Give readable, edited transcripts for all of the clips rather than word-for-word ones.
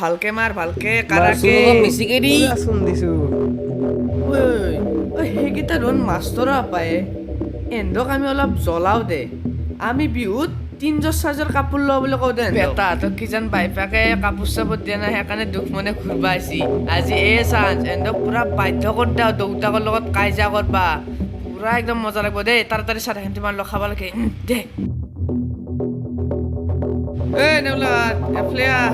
ভালকে মাৰ ভালকে মাৰছো কাৰাকে অলপ বেছিকে দি। পুৰা চুন দিছো ঐ সেইকেইটা ধন মাষ্টৰ পায় এন্দক আমি অলপ জ্বলাও দে আমি বিহুত তিনজোৰ চাৰজোৰ কাপোৰ লওঁ বুলি কওঁ দে বেটাহঁতক কিজান বাইপাকে কাপোৰ চাপোৰ দিয়া নাই সেইকাৰণে দুখ মনে ঘূৰবা আহিছি আজি এই চান্স এন্দক পুৰা বাধ্য কৰি দিওঁ দেউতাকৰ লগত কাজিয়া কৰবা পুৰা একদম মজা লাগিব দেই তাড়াতাড়ি চাহ এখনটি মান লগ খাব লাগে দে নেউলাত এফলে আহ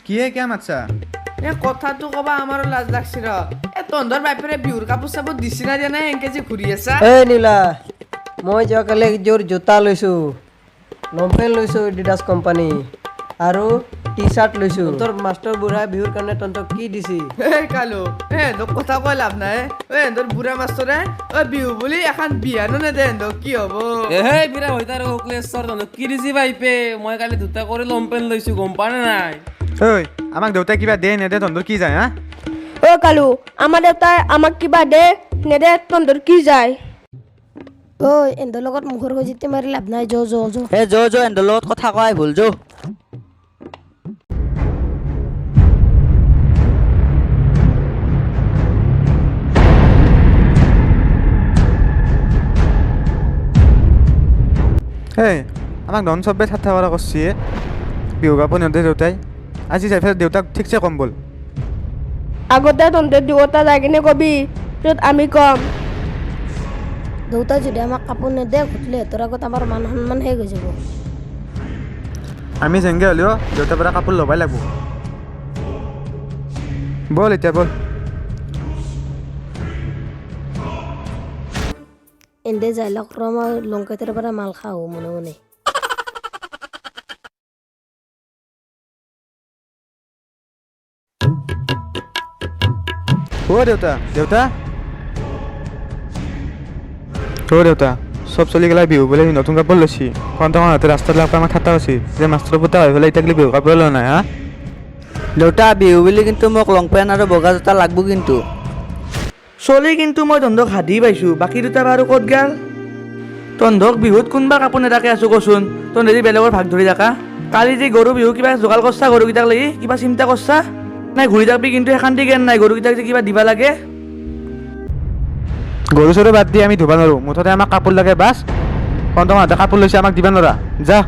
কিহে কিয় মাতছা কথাটো কবা আমাৰো লাজ লাগছি ৰ তহঁতৰ বাইপেৰে বিহুৰ কাপোৰ চাপোৰ দিছি না দিয়া নাই এনকে যে ঘূৰি আছা এই নীলা মই যোৱাকালি একযোৰ জোতা লৈছোঁ লং পেণ্ট লৈছোঁ এডিডাছ কোম্পানী আৰু টি চাৰ্ট লৈছোঁ তোৰ মাষ্টৰ বুঢ়াই বিহুৰ কাৰণে তহঁতক কি দিছি কালো এহেঁতক কথা কৈ লাভ নাই এহেঁতৰ বুঢ়া মাষ্টৰে বিহু বুলি এখন বিহানো নেদে এহেঁতক কি হ'ব হে বিৰা হৈতাৰ শুক্লেশ্বৰ তহঁতক কি দিছি বাইপে মই কালি দুটা কৰি লমপেন লৈছো গম পা নে নাই ঐ আমাক দেউতাই কিবা দে নেদে তহঁতৰ কি যায় হা অ কালু আমাৰ দেউতাই আমাক কিবা দে নেদে তহঁতৰ কি যায় ঐ এহঁতৰ লগত মুখৰ খজিতে মাৰি লাভ নাই য য য এ য এহঁতৰ লগত কথা কয় ভুল য এই আমাক ধন চবে ঠাট্টা কৰা কৰছি বিহু কাপোৰ নেদে দেউতাই আজি যাই ফেলে দেউতাক ঠিকছে কম বল আগতে তহঁতৰ দুয়োটা যাই কিনে কবি পিছত আমি কম দেউতাই যদি আমাক কাপোৰ নেদে ঘুটলে সিহঁতৰ আগত আমাৰ মান সন্মান শেষ হৈ যাব আমি যেনেকৈ হ'লেও দেউতাৰ পৰা কাপোৰ ল'বাই লাগব বল এতিয়া বল এন্দে যাই লওক ৰ মই লংকেটৰ পৰা মাল খাওঁ মনে মনে দেউতা দেউতা দেউতা চব চলি গেলাই বিহু বোলে নতুন কাপোৰ লৈছি কণ্ট হাতে ৰাস্তাত লগ পাই আমাৰ ঠাট্টা হৈছি যে মাষ্টৰ পুতা হৈ পেলাই এতিয়া বিহু কাপোৰ লোৱা নাই হা দেউতা বিহু বুলি কিন্তু মোক লং পেণ্ট আৰু বগা জোতা লাগব কিন্তু চলি কিন্তু মই তহঁতক হাদি পাইছোঁ বাকী দুটা বাৰু ক'ত গেল তহঁতক বিহুত কোনবা কাপোৰ নেদাকে আছোঁ কচোন তহঁতে যি বেলেগৰ ভাগ ধৰি থাকা কালি যে গৰু বিহু কিবা যোগাৰ কৰছা গৰুকেইটাক লাগি কিবা চিন্তা কৰছা নাই ঘূৰি থাকবি কিন্তু এখান্তি জ্ঞান নাই গৰুকেইটাক যে কিবা দিবা লাগে গৰু চৰু বাদ দি আমি ধুবা নোৱাৰোঁ মুঠতে আমাক কাপোৰ লাগে বাছ কণ্ট হাতে কাপোৰ লৈছে আমাক দিবা নোৱাৰা যা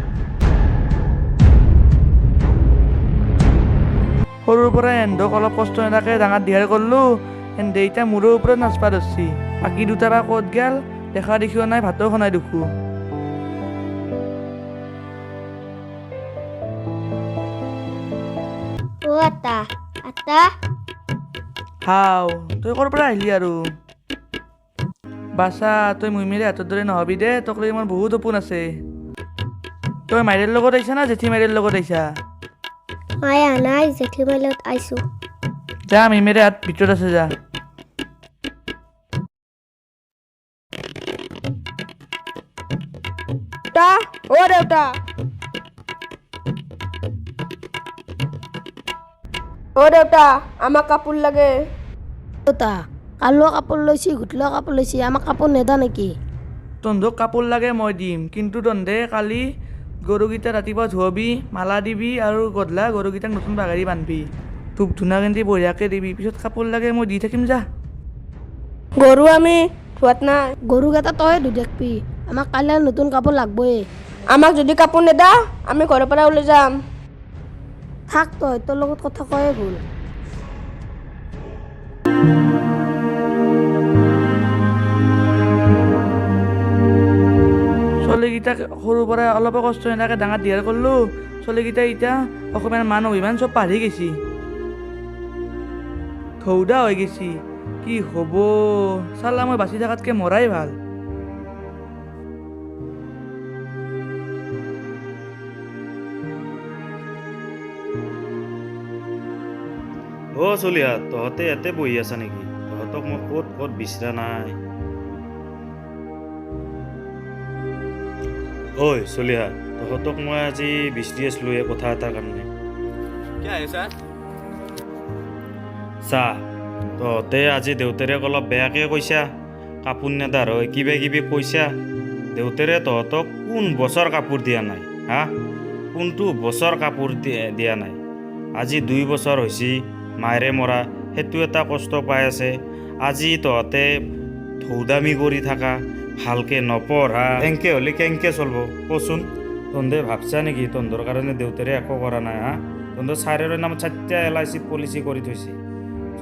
সৰুৰ পৰাই এন্ধক অলপ কষ্ট নেথাকে ডাঙৰ দীঘল কৰিলোঁ এন্ধে এতিয়া মূৰৰ ওপৰত নাচবা ধৰছি বাকী দুটা বা ক'ত গেল দেখা দেখিও নাই ভাতো খনাই দেখো অ আটা আটা হাও তই ক'ৰ পৰা আহিলি আৰু বাছা তই মুইমিৰে হাতৰ দৰে নহবি দে তোক লৈ মোৰ বহুত সপোন আছে তই মাইৰেৰ লগত আহিছা না জেঠী মাইৰেৰ লগত আহিছা মায়া নাই জেঠি মাইলত আইছো যা মিমিৰে হাত ভিতৰত আছে যা দেউতা অ দেউতা অ দেউতা আমাক কাপোৰ লাগে দেউতা কালো কাপোৰ লৈছি ঘুটলো কাপোৰ লৈছি আমাক কাপোৰ নেদা নেকি তহঁতক কাপোৰ লাগে মই দিম কিন্তু তহঁতে কালি গৰুকেইটা ৰাতিপুৱা ধুৱাবি মালা দিবি আৰু গধূলা গৰুকেইটাক নতুন বাগাৰী বান্ধবি ধূপ ধূনা কেন্দি বঢ়িয়াকৈ দিবি পিছত কাপোৰ লাগে মই দি থাকিম যা গৰু আমি ধোৱাত নাই গৰুকেইটা তই ধুই দেখবি আমাক কাইলৈ নতুন কাপোৰ লাগবই আমাক যদি কাপোৰ নেদা আমি ঘৰৰ পৰা ওলাই যাম থাক তই তোৰ লগত কথা কয়ে ভুল ছোৱালীকেইটাক সৰুৰ পৰাই অলপো কষ্ট এনেকৈ ডাঙৰ দীঘল কৰিলোঁ ছোৱালীকেইটা এতিয়া অসমীয়াৰ মান অভিমান চব পাহৰি গেছি ধৌদা হৈ গেছি কি হ'ব চালা মই বাচি থকাতকৈ মৰাই ভাল অ' চলিহা তহঁতে ইয়াতে বহি আছা নেকি তহঁতক মই ক'ত ক'ত বিচৰা নাই ঐ চলিহা তহঁতক মই আজি বিচাৰি আছিলোঁ এই কথা এটাৰ কাৰণে চা তহঁতে আজি দেউতাৰেক অলপ বেয়াকৈ কৈছা কাপোৰ নেদাৰ হয় কিবা কিবি কৈছা দেউতাৰে তহঁতক কোন বছৰ কাপোৰ দিয়া নাই হা কোনটো বছৰ কাপোৰ দিয়া নাই আজি 2 বছৰ হৈছে মায়েৰে মৰা সেইটো এটা কষ্ট পাই আছে আজি তহঁতে ধৌদামি কৰি থাকা ভালকে নপঢ়া এংকে হ'লে কেংকে চলব কচোন তহঁতে ভাবছা নেকি তহঁতৰ কাৰণে দেউতাৰে একো কৰা নাই হা তহঁতৰ 4ৰ নামত 4টা LIC পলিচি কৰি থৈছে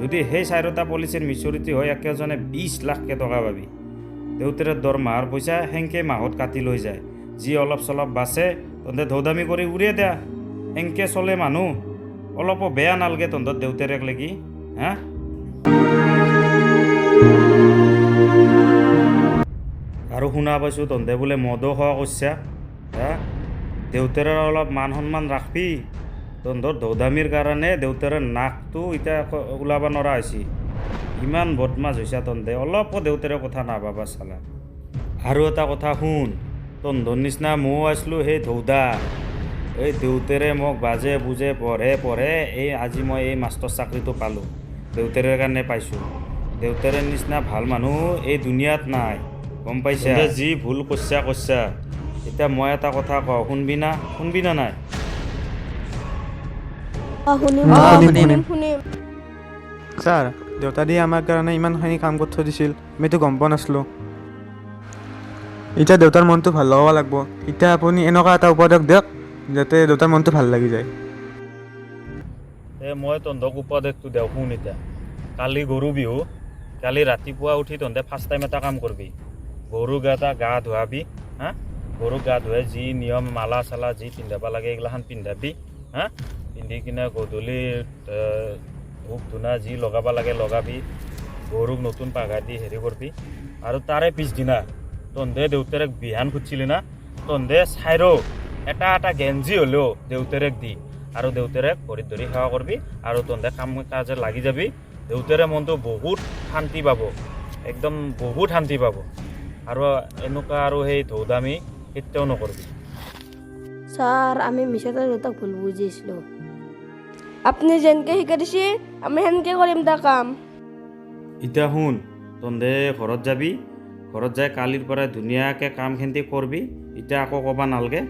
যদি সেই 4টা পলিচিৰ মিচুৰিটি হয় একেজনে 20 লাখ টকা পাবি দেউতাৰে দৰমহাৰ পইচা হেংকে মাহত কাটি লৈ যায় যি অলপ চলপ বাচে তহঁতে ধৌদামি কৰি উৰিয়ে দিয়া এংকে চলে মানুহ অলপো বেয়া নালগে তহঁতৰ দেউতাৰেক লাগি হা আৰু শুনা পাইছোঁ তহঁতে বোলে মদো খোৱা কৰিছা হা দেউতাৰে অলপ মান সন্মান ৰাখবি তহঁতৰ ধৌদামিৰ কাৰণে দেউতাৰে নাকটো এতিয়া ওলাব নোৱাৰা হৈছে ইমান বদমাছ হৈছে তহঁতে অলপো দেউতাৰে কথা নাভাবা চালা আৰু এটা কথা শুন তহঁতৰ নিচিনা ময়ো আছিলোঁ সেই ধৌদা এই দেউতাৰে মোক বাজে বুজে পঢ়ে এই আজি মই এই মাষ্টৰ চাকৰিটো পালোঁ দেউতাৰে কাৰণে পাইছোঁ দেউতাৰে নিচিনা ভাল মানুহ এই দুনিয়াত নাই গম পাইছা যি ভুল কৰছা এতিয়া মই এটা কথা কওঁ শুনবি না নাই শুনিম ছাৰ দেউতা দি আমাৰ কাৰণে ইমানখিনি কাম কৰি থৈ দিছিল আমিতো গম পোৱা নাছিলোঁ এতিয়া দেউতাৰ মনটো ভাল লগাব লাগিব এতিয়া আপুনি এনেকুৱা এটা উপদেশ দিয়ক যাতে দেউতাৰ মনটো ভাল লাগি যায় মই তহঁতক উপদেশটো দিওঁ শুন এতিয়া কালি গৰু বিহু কালি ৰাতিপুৱা উঠি তহঁতে ফাৰ্ষ্ট টাইম এটা কাম কৰিবি গৰুকেইটা গা ধুৱাবি হা গৰুক গা ধুৱাই যি নিয়ম মালা চালা যি পিন্ধাব লাগে এইগিলাখান পিন্ধাবি হা পিন্ধি কিনে গধূলি ধূপ ধূনা যি লগাব লাগে লগাবি গৰুক নতুন পাঘা দি হেৰি কৰবি আৰু তাৰে পিছদিনা তহঁতে দেউতাৰেক বিহান খুজিছিলি না তহঁতে চাইৰো এটা গেঞ্জি হ'লেও দেউতাৰেক দি আৰু দেউতাৰেক ভৰিত ধৰি সেৱা কৰবি আৰু তহঁতে কাম কাজে লাগি যাবি দেউতাৰে মনটো বহুত শান্তি পাব একদম বহুত শান্তি পাব আৰু এনেকুৱা আৰু সেই ধৌদামি কেতিয়াও নকৰবি স্যার আমি মিছাতে দেউতাক ভুল বুজিছিলোঁ আপুনি যেনকে শিকাই দিছে আমি সেনকে কৰিম তা কাম এতিয়া শুন তহঁতে ঘৰত যাবি ঘৰত যাই কালিৰ পৰা ধুনীয়াকৈ কামখিনি কৰবি এতিয়া আকৌ ক'ব নালাগে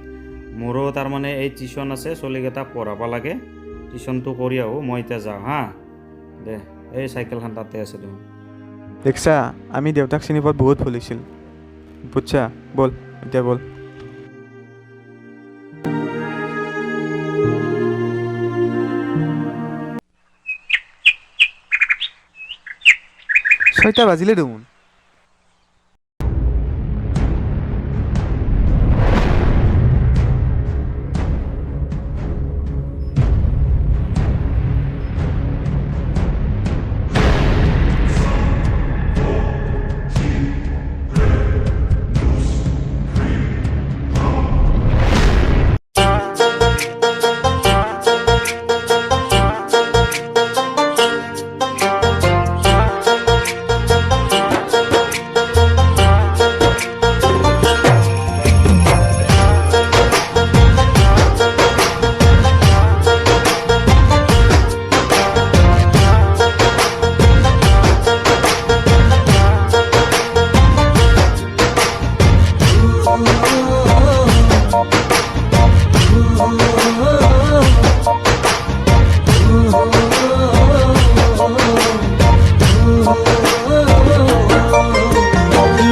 মোৰো তাৰমানে এই টিউশ্যন আছে চলিকেইটাক পঢ়াব লাগে টিউশ্যনটো কৰি আহোঁ মই এতিয়া যাওঁ হা দে এই চাইকেলখন তাতে আছে দেখোন দেখছা আমি দেউতাক চিনি পোৱাত বহুত ভুল হৈছিল বুজছা বল এতিয়া বল ছয়টা বাজিলে দেখোন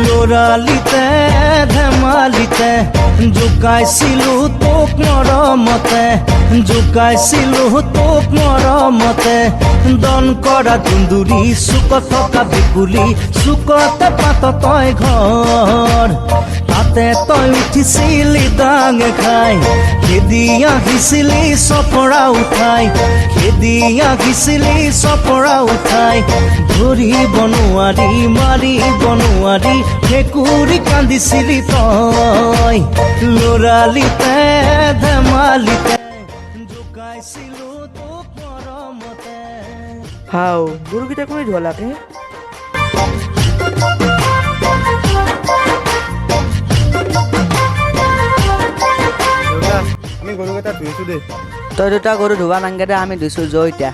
লৰালিতে ধেমালিতে জোকাইছিলো তোক মৰমতে জোকাইছিলো তোক মৰমতে দন কৰা দুন্দুৰি চুকত থকা বিকুলি চুকতে পাত তই ঘৰ তাতে তই উঠিছিলি ডাঙে খাই খেদি আহিছিলি চপৰা উঠাই খেদি আহিছিলি চপৰা উঠাই ধৰিব নোৱাৰি মাৰিব নোৱাৰি ভেকুৰি কান্দিছিলি তই লৰালিতে ধেমালিতে জোকাইছিলো তোক মৰমতে হাও গৰুকেইটা কোনে ধোৱালাকে আমি গৰুকেইটা ধুইছোঁ দেই তই দুটা গৰু ধুবা নাংগে দে আমি ধুইছোঁ যৌ এতিয়া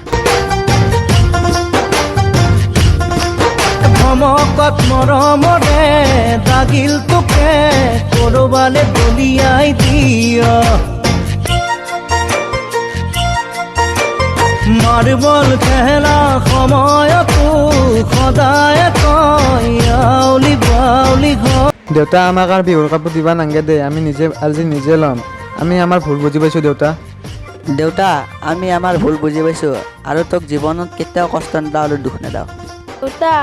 ধমকত মৰমৰে দাগিল তোকে কৰবালে দলিয়াই দিয় মাৰ্বল খেলা সময়তো সদায় কয় আউলি বাউলি ঘৰ দেউতা আমাক আৰু বিহুৰ কাপোৰ দিবা নাংগে দে, আমি আজি নিজে ল'ম। আমি আমাৰ ভুল বুজি পাইছোঁ দেউতা। দেউতা আমি আমাৰ ভুল বুজি পাইছোঁ আৰু তোক জীৱনত কেতিয়াও কষ্ট নেদাওঁ আৰু দুখ নেদাওঁ। দেউতা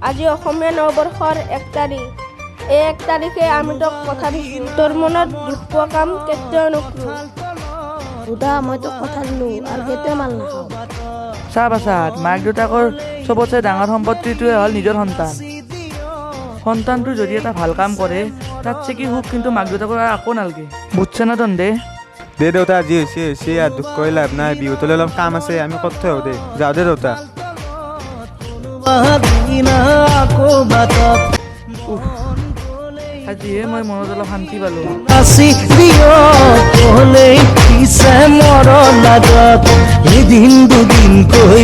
আজি অসমীয়া নৱবৰ্ষৰ 1 তাৰিখ এই 1 তাৰিখে আমি তোক কথা দিছোঁ তোৰ মনত দুখ পোৱা কাম কেতিয়াও নকৰোঁ দেউতা মই তোক কথা দিলোঁ আৰু কেতিয়াও মাল নাখাওঁ চাহ বাচাত মাক দেউতাকৰ চবতছে ডাঙৰ সম্পত্তিটোৱে হ'ল নিজৰ সন্তান। সন্তানটো যদি এটা ভাল কাম কৰে তাতছে কি সুখ কিন্তু মাক দেউতাকৰ আকৌ নালাগে, বুজছে না তন্দে? দে দেউতা, যি হৈছে আৰু দুখ কৰি লাভ নাই। বিহুতলৈ অলপ কাম আছে, আমি ক'ত থৈ আহোঁ দে। যাওঁ দে দেউতা। আজিহে মই মনত অলপ শান্তি পালোঁ। এদিন দুদিন কৈ